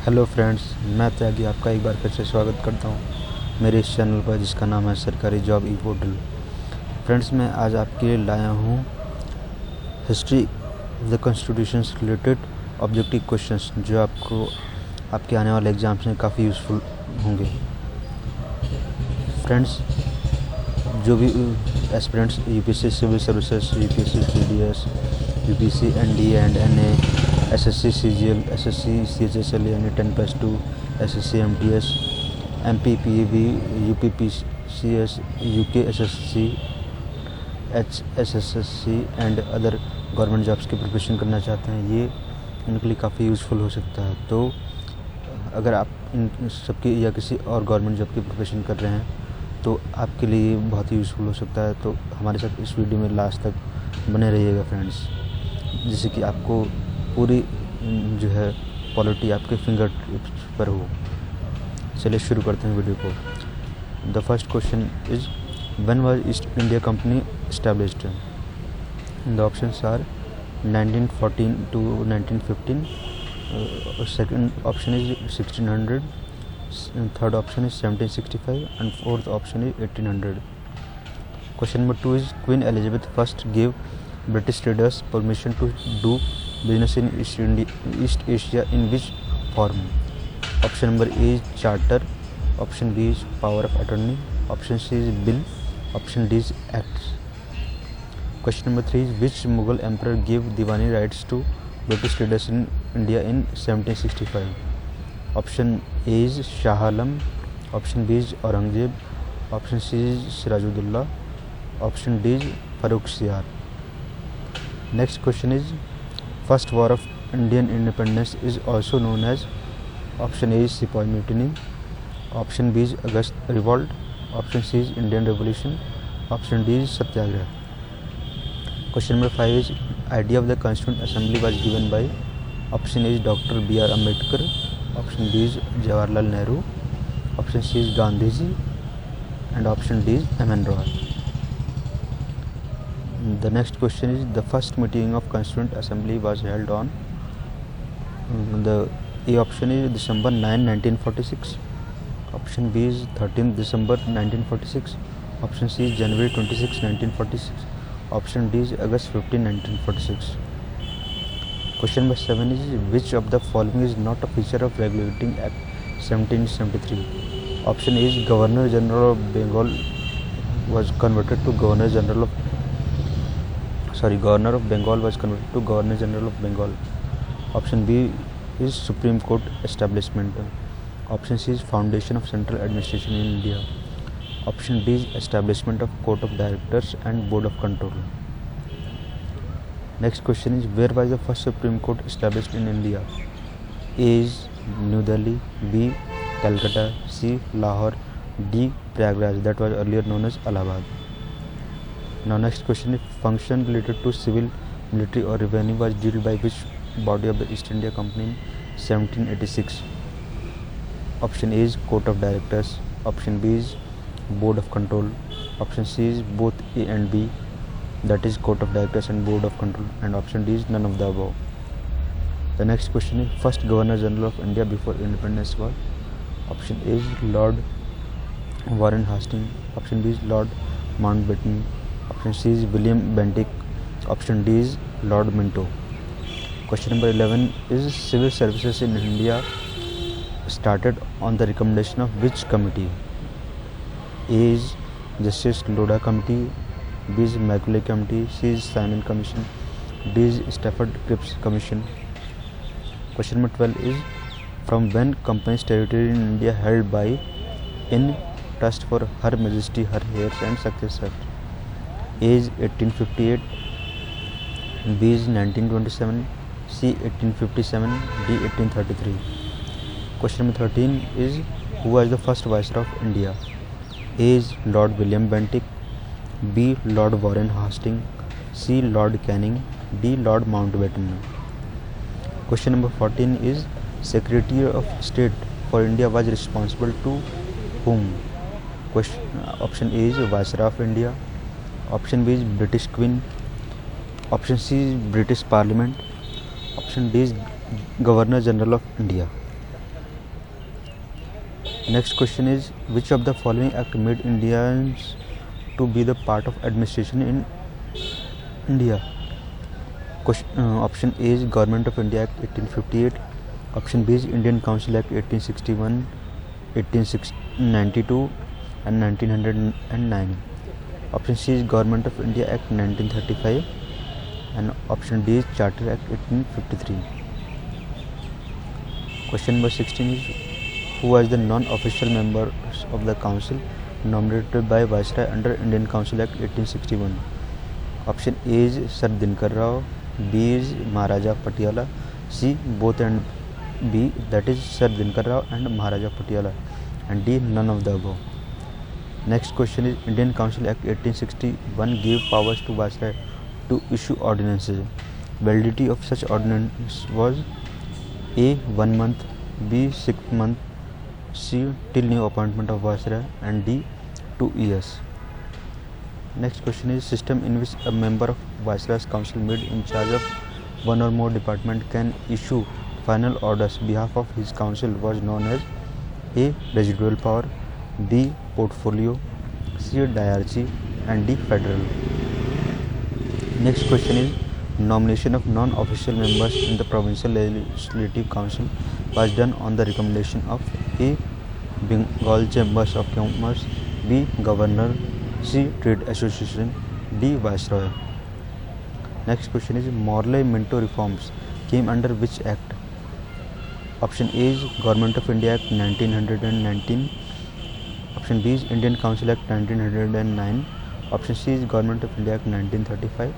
Hello friends, मैं त्यागी आपका एक बार फिर से स्वागत करता हूँ मेरे इस चैनल पर जिसका नाम है सरकारी जॉब ई पोर्टल। फ्रेंड्स, मैं आज आपके लिए लाया हूँ हिस्ट्री ऑफ द कॉन्स्टिट्यूशन से रिलेटेड ऑब्जेक्टिव क्वेश्चंस जो आपको आपके आने वाले एग्जाम्स में काफ़ी यूज़फुल होंगे। फ्रेंड्स, जो भी aspirants UPSC civil services, UPSC PDS, UPSC NDA and NA, SSC CGL, SSC CHSL यानी 10+2, SSC MTS, MPPV, UPPCS, UK SSC, HSSC and other government jobs की प्रिपरेशन करना चाहते हैं, ये उनके लिए काफ़ी यूज़फुल हो सकता है। तो अगर आप इन सबकी या किसी और गवर्नमेंट जॉब की प्रिपरेशन कर रहे हैं तो आपके लिए बहुत ही यूज़फुल हो सकता है। तो हमारे साथ इस वीडियो में लास्ट तक बने रहिएगा फ्रेंड्स, जिससे कि आपको पूरी जो है पॉलिटी आपके फिंगर टिप्स पर हो। चलिए शुरू करते हैं वीडियो को। The first question is when was East India Company established? The options are 1914 to 1915, second option is 1600, third option is 1765 and fourth option is 1800. Question number 2 is Queen Elizabeth I gave British traders permission to do business in East Asia in which form? Option number A is charter, option B is power of attorney, option C is bill, option D is acts. Question number 3 is which Mughal emperor gave Diwani rights to British traders in India in 1765? Option A is Shah Alam, option B is Aurangzeb, option C is Sirajuddaulah, option D is Farrukhsiyar. Next question is First War of Indian Independence is also known as. Option A is Sepoy Mutiny, option B is August Revolt, option C is Indian Revolution, option D is Satyagraha. Question number 5 is idea of the Constituent Assembly was given by. Option A is Dr. B.R. Ambedkar, option B is Jawaharlal Nehru, option C is Gandhiji and option D is M.N. Roy. The next question is the first meeting of Constituent Assembly was held on. The A option is December 9, 1946, option B is 13th December 1946, option C is January 26, 1946, option D is August 15, 1946. Question number 7 is which of the following is not a feature of Regulating Act 1773? Option A is Governor General of Bengal was converted to Governor of Bengal was converted to Governor General of Bengal. Option B is Supreme Court establishment. Option C is foundation of central administration in India. Option D is establishment of Court of Directors and Board of Control. Next question is where was the first Supreme Court established in India? A is New Delhi, B Calcutta, C Lahore, D Prayagraj, that was earlier known as Allahabad. Now next question is function related to civil, military or revenue was dealt by which body of the East India Company in 1786? Option A is Court of Directors, option B is Board of Control, option C is both A and B, that is Court of Directors and Board of Control, and option D is none of the above. The next question is first Governor General of India before independence was. Option A is Lord Warren Hastings, option B is Lord Mountbatten, option C is William Bentinck, option D is Lord Minto. Question number 11 is civil services in India started on the recommendation of which committee? A is Justice Lodha Committee, B is Macaulay Committee, C is Simon Commission, D is Stafford Cripps Commission. Question number 12 is from when company's territory in India held by in trust for Her Majesty, Her heirs and successors? A is 1858, B is 1927, C 1857, D 1833. Question number 13 is who was the first Viceroy of India? A is Lord William Bentinck, B Lord Warren Hastings, C Lord Canning, D Lord Mountbatten. Question number 14 is Secretary of State for India was responsible to whom? Option A is Viceroy of India, option B is British Queen, option C is British Parliament, option D is Governor General of India. Next question is, which of the following act made Indians to be the part of administration in India? Option A is Government of India Act 1858. Option B is Indian Council Act 1861, 1892 and 1909. Option C is Government of India Act 1935 and option D is Charter Act 1853. Question number 16 is, who was the non-official members of the council nominated by Viceroy under Indian Council Act 1861? Option A is Sir Dinkar Rao, B is Maharaja Patiala, C both and B, that is Sir Dinkar Rao and Maharaja Patiala, and D none of the above. Next question is, Indian Council Act 1861 gave powers to Viceroy to issue ordinances. Validity of such ordinance was A 1 month, B 6 months, C till new appointment of Viceroy, and D 2 years. Next question is, system in which a member of Viceroy's council made in charge of one or more department can issue final orders behalf of his council was known as A residual power, B portfolio, C diarchy, and D federal. Next question is, nomination of non-official members in the Provincial Legislative Council was done on the recommendation of A Bengal Chambers of Commerce, B Governor, C Trade Association, D Viceroy. Next question is, Morley-Minto reforms came under which act? Option A is Government of India Act 1919. Option B is Indian Council Act 1909. Option C is Government of India Act 1935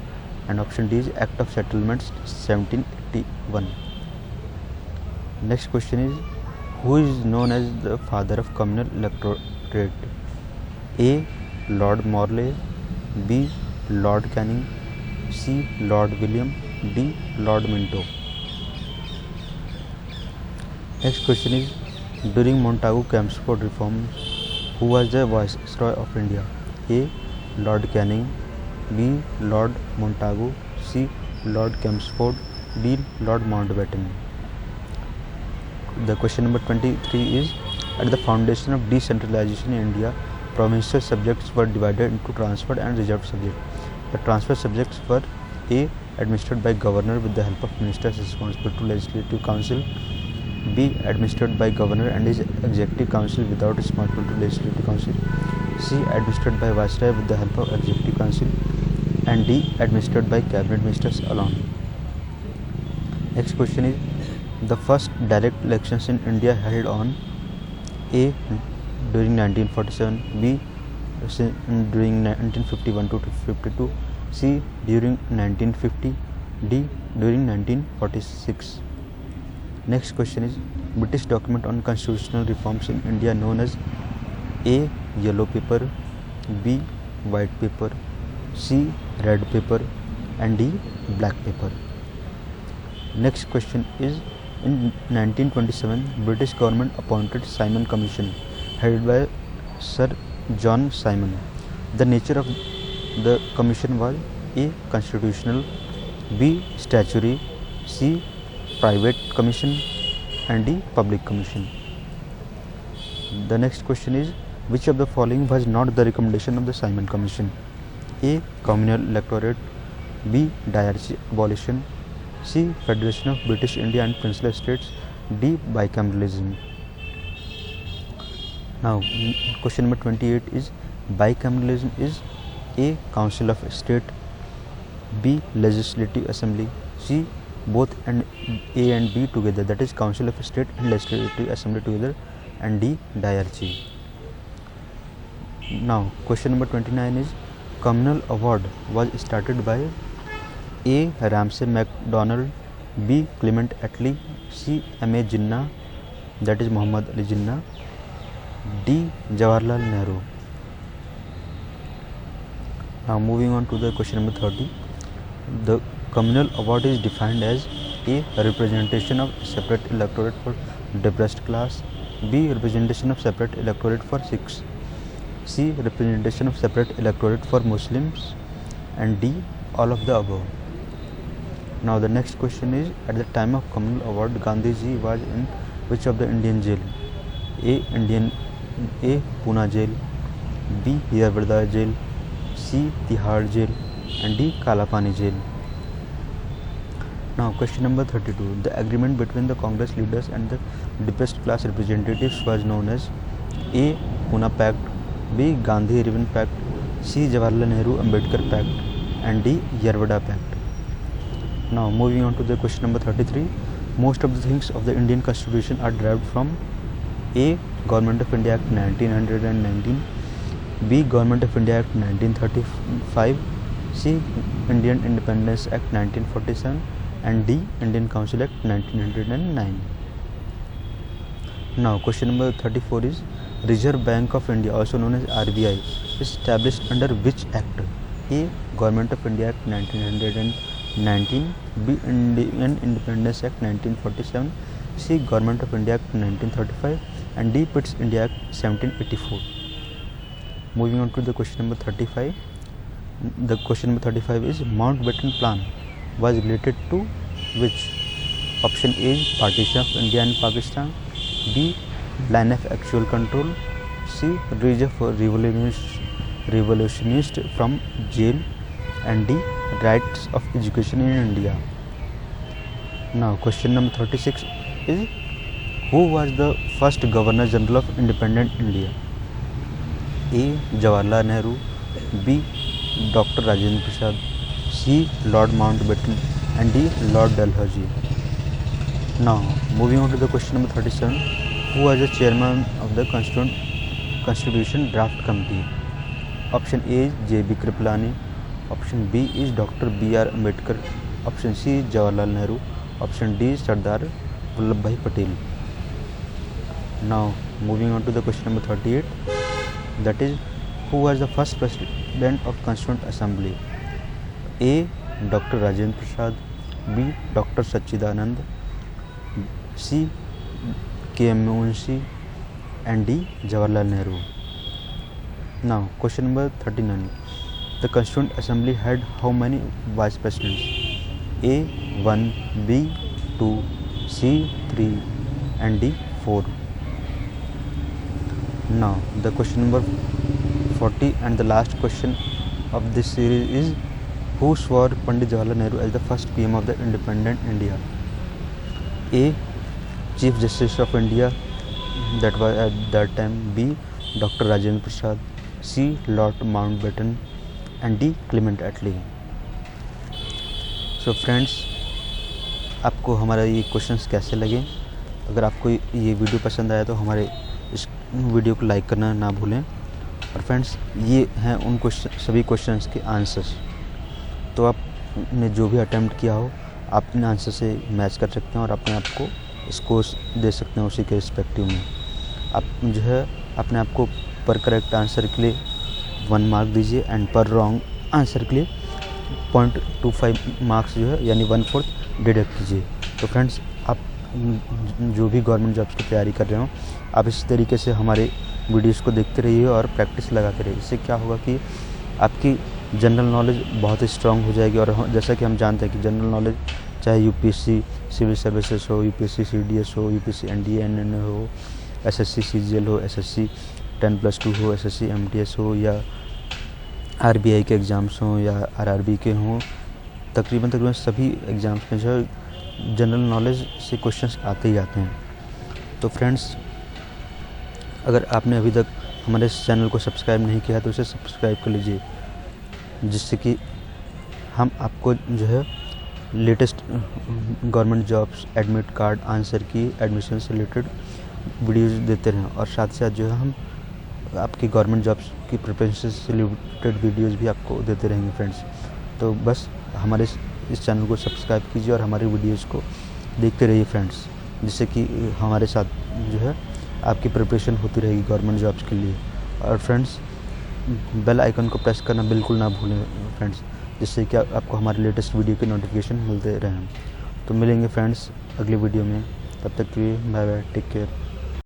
and option D is Act of Settlements 1781. Next question is, who is known as the father of communal electorate? A Lord Morley, B Lord Canning, C Lord William, D Lord Minto. Next question is, during Montagu-Chelmsford reforms, who was the Viceroy of India? A Lord Canning, B Lord Montagu, C Lord Chelmsford, D Lord Mountbatten. The question number 23 is, at the foundation of decentralization in India, provincial subjects were divided into transferred and reserved subjects. The transferred subjects were A administered by governor with the help of ministers responsible to legislative council, B administered by governor and his executive council without responsibility to legislative council, C administered by viceroy with the help of executive council, and D administered by cabinet ministers alone. Next question is, the first direct elections in India held on A during 1947, B during 1951 to 52, C during 1950, D during 1946. Next question is, British document on constitutional reforms in India known as A yellow paper, B white paper, C red paper, and D black paper. Next question is, in 1927 British government appointed Simon Commission headed by Sir John Simon. The nature of the commission was A constitutional, B statutory, C private commission, and D public commission. The next question is, which of the following was not the recommendation of the Simon Commission? A communal electorate, B diarchy abolition, C Federation of British India and Peninsula States, D bicameralism. Now question number 28 is, bicameralism is A Council of State, B Legislative Assembly, C both and A and B together, that is Council of State and Legislative Assembly together, and D diarchy. Now question number 29 is, communal award was started by A Ramsay MacDonald, B Clement Attlee, C M.A. Jinnah, that is Muhammad Ali Jinnah, D Jawaharlal Nehru. Now moving on to the question number 30. The communal award is defined as A representation of separate electorate for depressed class, B representation of separate electorate for Sikhs, C representation of separate electorate for Muslims, and D all of the above. Now the next question is, at the time of communal award, Gandhiji was in which of the Indian jail? A Poona jail, B Yerwada jail, C Tihar jail, and D Kalapani jail. Now question number 32. The agreement between the Congress leaders and the depressed class representatives was known as A. Pune Pact, B. Gandhi Irwin Pact, C. Jawaharlal Nehru Ambedkar Pact, and D. Yerwada Pact. Now moving on to the question number 33. Most of the things of the Indian Constitution are derived from A. Government of India Act 1919, B. Government of India Act 1935, C. Indian Independence Act 1947, and D. Indian Council Act 1909. Now question number 34 is Reserve Bank of India, also known as RBI, is established under which act? A. Government of India Act 1919, B. Indian Independence Act 1947, C. Government of India Act 1935, and D. Pitt's India Act 1784. Moving on to the question number 35. The question number 35 is Mountbatten Plan was related to which? Option A is partition of India and Pakistan, B. line of actual control, C. release of revolutionists from jail, and D. rights of education in India. Now question number 36 is who was the first Governor General of independent India? A. Jawaharlal Nehru, B. Dr. Rajendra Prasad, C. Lord Mountbatten, and D. Lord Dalhousie. Now moving on to the question number 37. Who was the chairman of the Constitution Draft Committee? Option A is J.B. Kripalani, option B is Dr. B.R. Ambedkar, option C is Jawaharlal Nehru, option D is Sardar Vallabhbhai Patel. Now moving on to the question number 38. That is who was the first president of Constituent Assembly? A. Dr. Rajendra Prasad, B. Dr. Sachidanand, C. K.M. Munshi, and D. Jawaharlal Nehru. Now question number 39. The Constituent Assembly had how many vice presidents? A. 1, B. 2, C. 3, and D. 4. Now the question number 40 and the last question of this series is who swore Pandit Jawaharlal Nehru as the first PM of the independent India? A. Chief Justice of India, that was at that time, B. Dr. Rajendra Prasad, C. Lord Mountbatten, and D. Clement Attlee. So friends, आपको हमारा ये questions कैसे लगे? अगर आपको ये video पसंद आया तो हमारे इस वीडियो को लाइक करना ना भूलें। और फ्रेंड्स, ये हैं उन सभी क्वेश्चंस के आंसर्स। तो आपने जो भी अटेम्प्ट किया हो आप इन आंसर से मैच कर सकते हैं और अपने आप को स्कोर दे सकते हैं उसी के रिस्पेक्टिव में। आप जो है अपने आप को पर करेक्ट आंसर के लिए 1 मार्क दीजिए एंड पर रॉन्ग आंसर के लिए 0.25 मार्क्स जो है यानी 1/4 डिडक्ट कीजिए। तो फ्रेंड्स, आप जो भी गवर्नमेंट जॉब्स की तैयारी कर रहे हो आप इस तरीके से हमारे वीडियोस को देखते रहिए और प्रैक्टिस लगाते रहिए। इससे क्या होगा कि आपकी जनरल नॉलेज बहुत ही स्ट्रांग हो जाएगी। और जैसा कि हम जानते हैं कि जनरल नॉलेज चाहे यूपीएससी सिविल सर्विसेज हो, यूपीएससी सीडीएस हो, यूपीएससी एनडीए एनएनए हो, एसएससी सीजीएल हो, एसएससी 10+2 हो, एसएससी एमटीएस हो, या आरबीआई के एग्ज़ाम्स हों या आरआरबी के हों, तकरीबन सभी एग्ज़ाम्स में जो जनरल नॉलेज से क्वेश्चंस आते ही आते हैं। तो फ्रेंड्स, अगर आपने अभी तक हमारे इस चैनल को सब्सक्राइब नहीं किया तो इसे सब्सक्राइब कर लीजिए, जिससे कि हम आपको जो है latest government jobs, admit card, answer की, एडमिशन से रिलेटेड वीडियोज़ देते रहें। और साथ साथ जो है हम आपकी गवर्नमेंट जॉब्स की प्रिपरेशन से रिलेटेड वीडियोज़ भी आपको देते रहेंगे फ्रेंड्स। तो बस हमारे इस चैनल को सब्सक्राइब कीजिए और हमारे वीडियोज़ को देखते रहिए फ्रेंड्स, जिससे कि हमारे साथ जो है आपकी प्रिपरेशन होती रहेगी गवर्नमेंट जॉब्स के लिए। और फ्रेंड्स, बेल आइकन को प्रेस करना बिल्कुल ना भूलें फ्रेंड्स, जिससे कि आपको हमारे लेटेस्ट वीडियो के नोटिफिकेशन मिलते रहें। तो मिलेंगे फ्रेंड्स अगली वीडियो में, तब तक के लिए बाय बाय, टेक केयर।